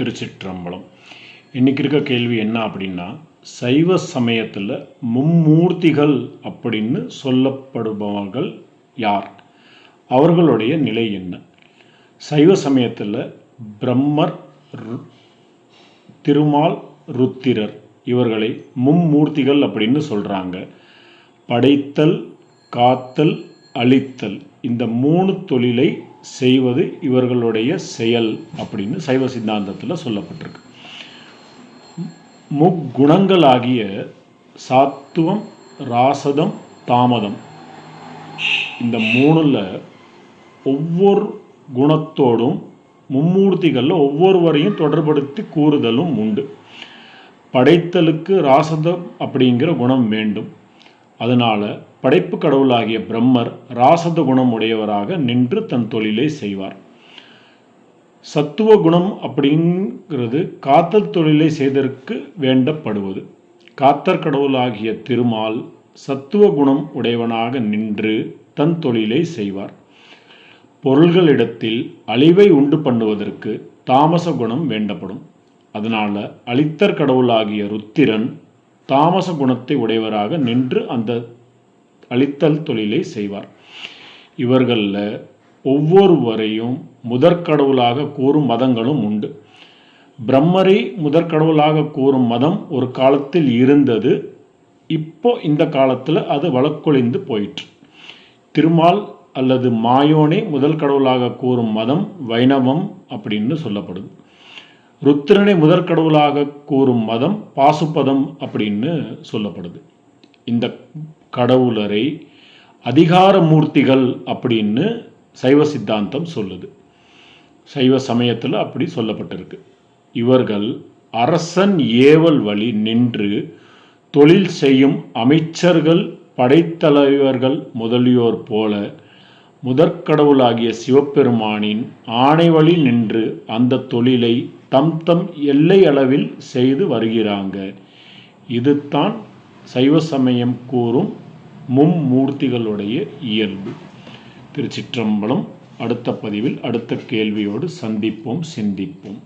திருச்சிற்றம்பலம். இன்றைக்கி இருக்க கேள்வி என்ன அப்படின்னா, சைவ சமயத்தில் மும்மூர்த்திகள் அப்படின்னு சொல்லப்படுபவர்கள் யார்? அவர்களுடைய நிலை என்ன? சைவ சமயத்தில் பிரம்மர், திருமால், ருத்திரர் இவர்களை மும்மூர்த்திகள் அப்படின்னு சொல்கிறாங்க. படைத்தல், காத்தல், அழித்தல் இந்த 3 தொழிலை செய்வது இவர்களுடைய செயல் அப்படின்னு சைவ சித்தாந்தத்தில் சொல்லப்பட்டிருக்கு. முக்குணங்களாகிய சாத்துவம், ராசதம், தாமதம் இந்த 3ல் ஒவ்வொரு குணத்தோடும் மும்மூர்த்திகளில் ஒவ்வொருவரையும் தொடர்படுத்தி கூறுதலும் உண்டு. படைத்தலுக்கு ராசதம் அப்படிங்கிற குணம் வேண்டும். அதனால் படைப்பு கடவுளாகிய பிரம்மர் ராசத குணம் உடையவராக நின்று தன் தொழிலை செய்வார். சத்துவ குணம் அப்படிங்கிறது காத்தல் தொழிலை செய்ததற்கு வேண்டப்படுவது. காத்தற் கடவுளாகிய திருமால் சத்துவ குணம் உடையவனாக நின்று தன் தொழிலை செய்வார். பொருள்களிடத்தில் அழிவை உண்டு பண்ணுவதற்கு தாமச குணம் வேண்டப்படும். அதனால் அழித்தற் கடவுளாகிய ருத்திரன் தாமச குணத்தை உடையவராக நின்று அந்த அழித்தல் தொழிலை செய்வார். இவர்களில் ஒவ்வொருவரையும் முதற்கடவுளாக கூறும் மதங்களும் உண்டு. பிரம்மரை முதற்கடவுளாக கூறும் மதம் ஒரு காலத்தில் இருந்தது. இப்போ இந்த காலத்தில் அது வழக்கொழிந்து போயிற்று. திருமால் அல்லது மாயோனை முதல் கடவுளாக கூறும் மதம் வைணவம் அப்படின்னு சொல்லப்படுது. ருத்திரனை முதற்கடவுளாக கூறும் மதம் பாசுபதம் அப்படின்னு சொல்லப்படுது. இந்த கடவுளரை அதிகார மூர்த்திகள் அப்படின்னு சைவ சித்தாந்தம் சொல்லுது. சைவ சமயத்தில் அப்படி சொல்லப்பட்டிருக்கு. இவர்கள் அரசன் ஏவல் வழி நின்று தொழில் செய்யும் அமைச்சர்கள், படைத்தலைவர்கள் முதலியோர் போல முதற்கடவுளாகிய சிவபெருமானின் ஆணை வழி நின்று அந்த தொழிலை தம் தம் எல்லை அளவில் செய்து வருகிறாங்க. இதுதான் சைவ சமயம் கூறும் மும்மூர்த்திகளுடைய இயல்பு. திருச்சிற்றம்பலம். அடுத்த பதிவில் அடுத்த கேள்வியோடு சந்திப்போம், சிந்திப்போம்.